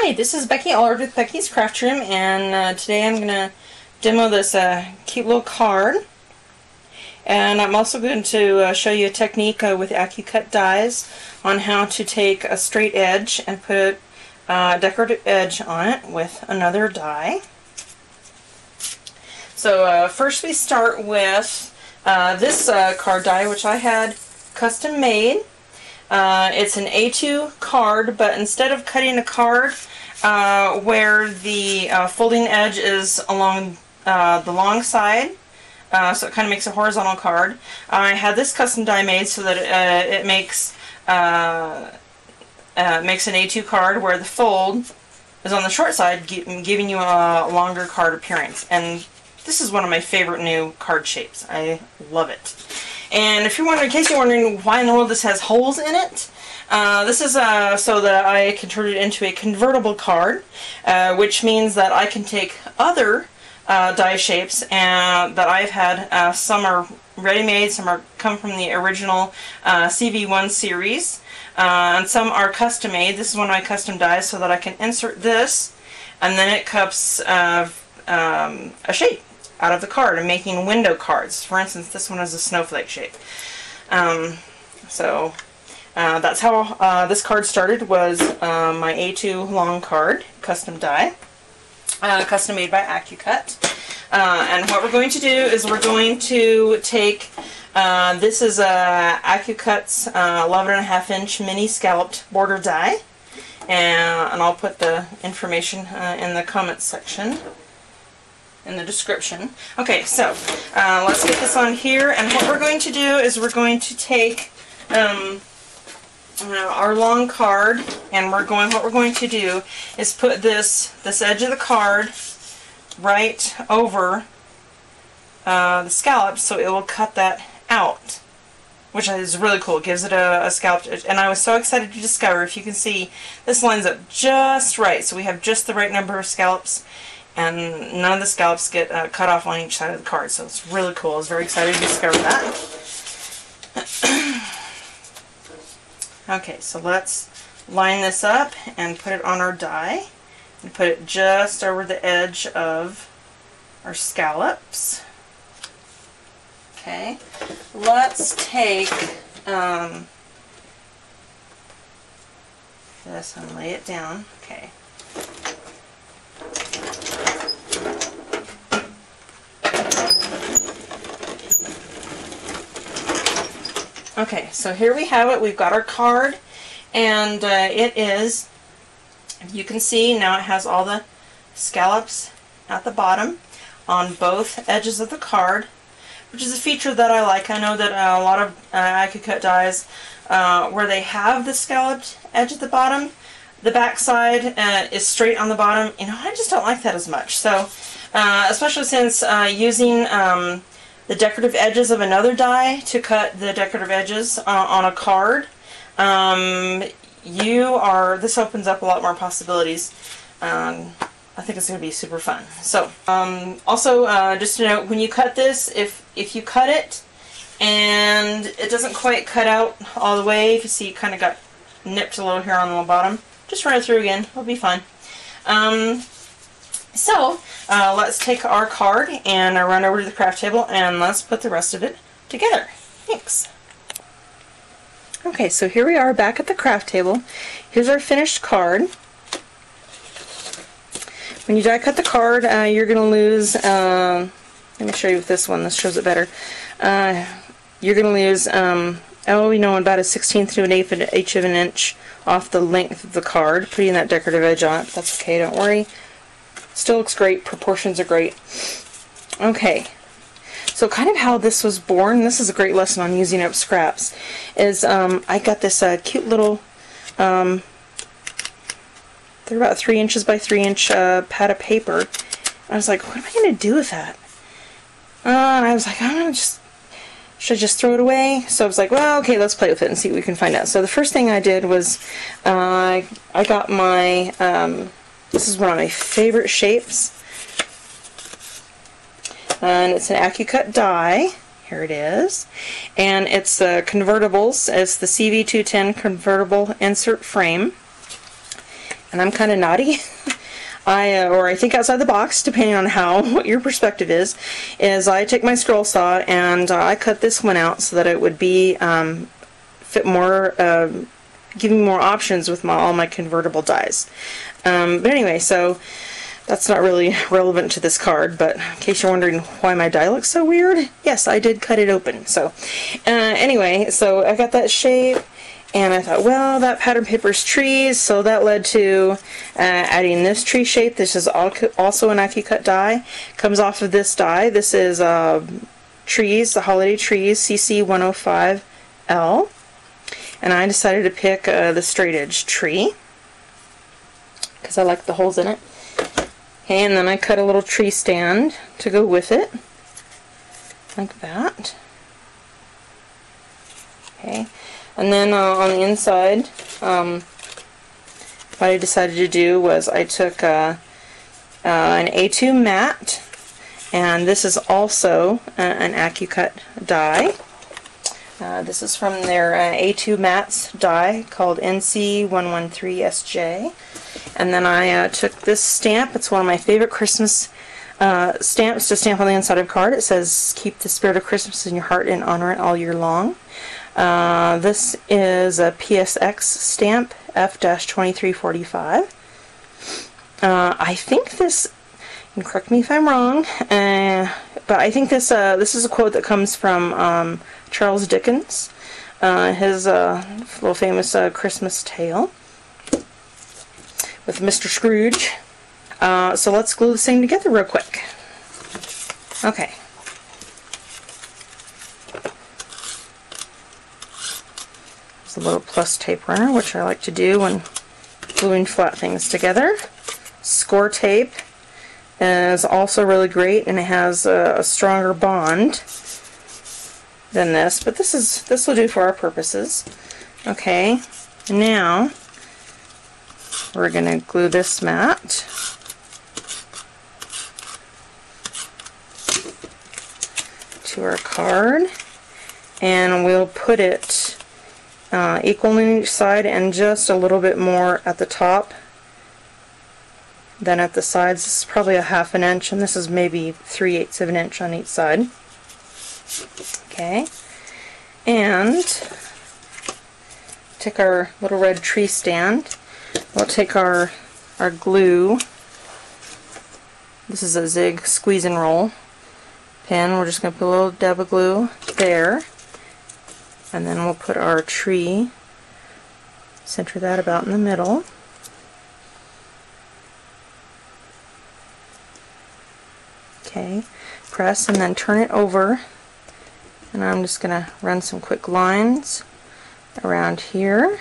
Hi, this is Becky Allard with Becky's Craft Room, and today I'm going to demo this cute little card. And I'm also going to show you a technique with AccuCut dies on how to take a straight edge and put a decorative edge on it with another die. So first we start with this card die, which I had custom made. It's an A2 card, but instead of cutting a card where the folding edge is along the long side, so it kind of makes a horizontal card, I had this custom die made so that it makes an A2 card where the fold is on the short side, giving you a longer card appearance. And this is one of my favorite new card shapes. I love it. And if you're wondering, in case you're wondering why in the world this has holes in it, this is so that I can turn it into a convertible card, which means that I can take other die shapes that I've had. Some are ready-made, some are come from the original CV1 series, and some are custom-made. This is one of my custom dies so that I can insert this, and then it cups a shape out of the card and making window cards. For instance, this one is a snowflake shape. So that's how this card started, was my A2 long card, custom die, custom made by AccuCut. And what we're going to do is we're going to take, this is AccuCut's 11.5-inch mini scalloped border die, and I'll put the information in the comments section, in the description. Okay, so let's get this on here, and what we're going to do is we're going to take our long card, and what we're going to do is put this edge of the card right over the scallop, so it will cut that out, which is really cool. It gives it a scalloped edge, and I was so excited to discover, if you can see, this lines up just right, so we have just the right number of scallops, and none of the scallops get cut off on each side of the card, so it's really cool. I was very excited to discover that. Okay, so let's line this up and put it on our die, and put it just over the edge of our scallops. Okay, let's take this and lay it down. Okay. Okay, so here we have it. We've got our card, and it is, you can see now it has all the scallops at the bottom on both edges of the card, which is a feature that I like. I know that a lot of AccuCut dies where they have the scalloped edge at the bottom, the back side is straight on the bottom. You know, I just don't like that as much. So, especially since using the decorative edges of another die to cut the decorative edges on a card, this opens up a lot more possibilities. I think it's going to be super fun. So, also, just to note, when you cut this, if you cut it and it doesn't quite cut out all the way, if you see it kind of got nipped a little here on the bottom, just run it through again. It'll be fine. Let's take our card and run over to the craft table, and let's put the rest of it together. Thanks. Okay, so here we are back at the craft table. Here's our finished card. When you die cut the card, you're going to lose, let me show you with this one, this shows it better. You're going to lose, about a 1/16 to an eighth of an inch off the length of the card, putting that decorative edge on it. That's okay, don't worry. Still looks great, proportions are great. Okay, so kind of how this was born, this is a great lesson on using up scraps, is I got this cute little, they're about 3 inches by 3 inch pad of paper. I was like, what am I going to do with that? And I was like, should I just throw it away? So I was like, well, okay, let's play with it and see what we can find out. So the first thing I did was I got my, this is one of my favorite shapes, and it's an AccuCut die. Here it is, and it's convertibles. It's the CV210 convertible insert frame, and I'm kind of naughty. Or I think outside the box, depending on what your perspective is I take my scroll saw and I cut this one out so that it would be fit more, give me more options with all my convertible dies. But anyway, so that's not really relevant to this card, but in case you're wondering why my die looks so weird, yes, I did cut it open. So anyway, so I got that shape. And I thought, well, that pattern paper's trees, so that led to adding this tree shape. This is also an AccuCut die. Comes off of this die. This is trees, the holiday trees, CC 105L. And I decided to pick the straight edge tree because I like the holes in it. Okay, and then I cut a little tree stand to go with it, like that. Okay. And then on the inside, what I decided to do was I took an A2 matte, and this is also an AccuCut die. This is from their A2 mattes die called NC113SJ. And then I took this stamp. It's one of my favorite Christmas stamps to stamp on the inside of a card. It says, "Keep the spirit of Christmas in your heart and honor it all year long." This is a PSX stamp, F-2345. I think this, and correct me if I'm wrong, but I think this is a quote that comes from Charles Dickens, his little famous Christmas tale with Mr. Scrooge. So let's glue this thing together real quick. Okay. A little plus tape runner, which I like to do when gluing flat things together. Score tape is also really great, and it has a stronger bond than this, but this will do for our purposes. Okay, now we're going to glue this mat to our card, and we'll put it equal on each side and just a little bit more at the top than at the sides. This is probably a 1/2 inch, and this is maybe 3/8 of an inch on each side. Okay, and take our little red tree stand. We'll take our glue. This is a Zig squeeze and roll pen. We're just going to put a little dab of glue there. And then we'll put our tree, center that about in the middle. Okay, press and then turn it over. And I'm just going to run some quick lines around here.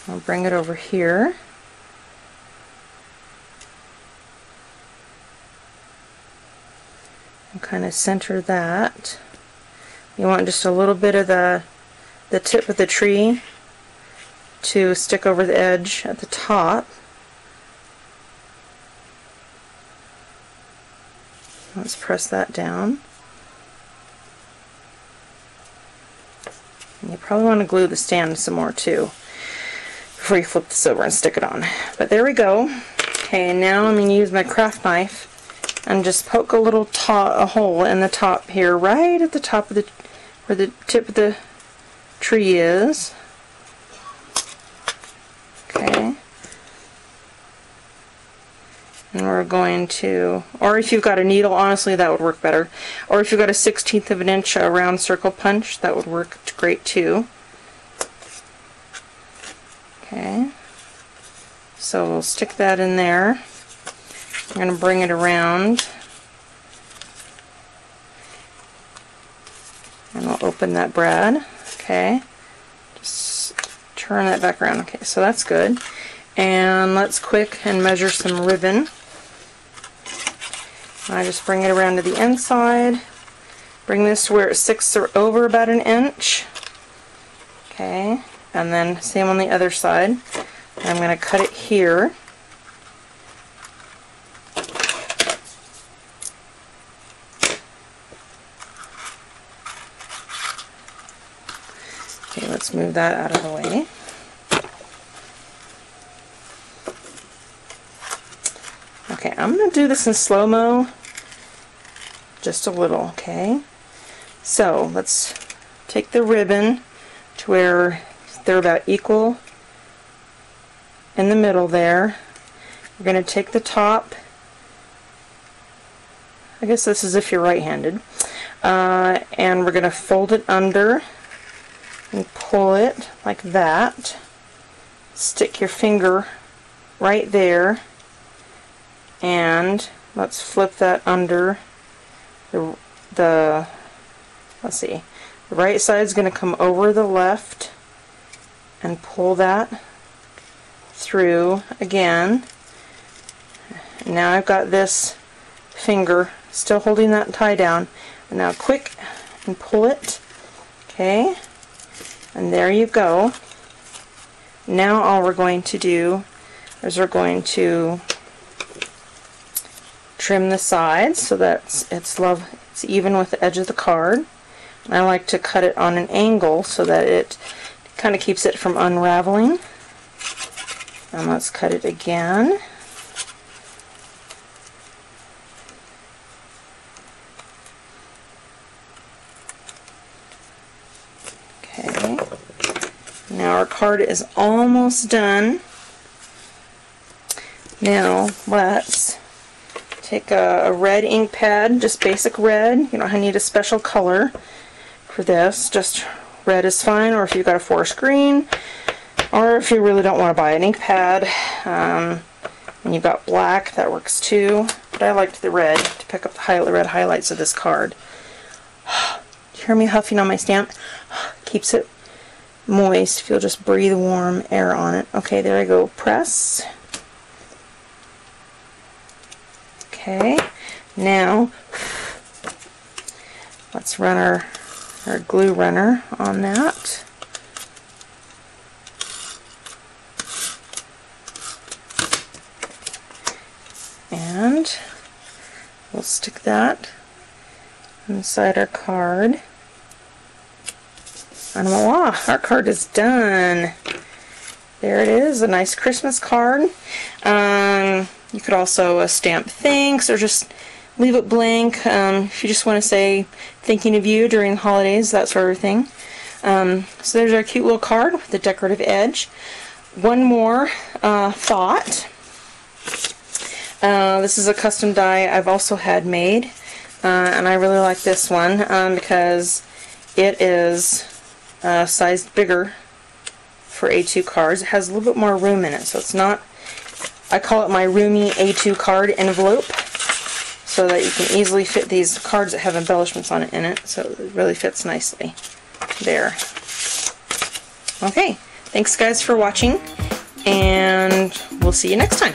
I'll bring it over here. Kind of center that. You want just a little bit of the tip of the tree to stick over the edge at the top. Let's press that down. And you probably want to glue the stand some more too before you flip this over and stick it on. But there we go. Okay, now I'm going to use my craft knife and just poke a little a hole in the top here, right at the top of where the tip of the tree is. Okay. And we're going to, or if you've got a needle, honestly that would work better. Or if you've got a 1/16 of an inch round circle punch, that would work great too. Okay. So we'll stick that in there. I'm going to bring it around, and we'll open that brad. Okay, just turn that back around. Okay, so that's good. And let's quick and measure some ribbon. I just bring it around to the inside, bring this to where it sticks over about 1 inch. Okay, and then same on the other side. I'm going to cut it here. Okay, let's move that out of the way. Okay, I'm going to do this in slow-mo just a little, okay? So let's take the ribbon to where they're about equal in the middle there. We're going to take the top, I guess this is if you're right-handed, and we're going to fold it under and pull it like that. Stick your finger right there, and let's flip that under the let's see, the right side is going to come over the left and pull that through again. Now I've got this finger still holding that tie down, and now quick and pull it, okay, and there you go. Now all we're going to do is we're going to trim the sides so that it's even with the edge of the card. And I like to cut it on an angle so that it kind of keeps it from unraveling. And let's cut it again. Okay. Now our card is almost done. Now let's take a red ink pad, just basic red. You don't need a special color for this, just red is fine, or if you've got a forest green, or if you really don't want to buy an ink pad and you've got black, that works too, but I liked the red to pick up the red highlights of this card. You hear me huffing on my stamp? Keeps it moist if you'll just breathe warm air on it. Okay, there I go, press. Okay, now let's run our glue runner on that. And we'll stick that inside our card. And voila, our card is done. There it is, a nice Christmas card. You could also stamp thanks or just leave it blank if you just want to say thinking of you during the holidays, that sort of thing. So there's our cute little card with the decorative edge. One more thought. This is a custom die I've also had made, and I really like this one because it is sized bigger for A2 cards. It has a little bit more room in it, so it's not, I call it my roomy A2 card envelope, so that you can easily fit these cards that have embellishments on it in it, so it really fits nicely there. Okay, thanks guys for watching, and we'll see you next time.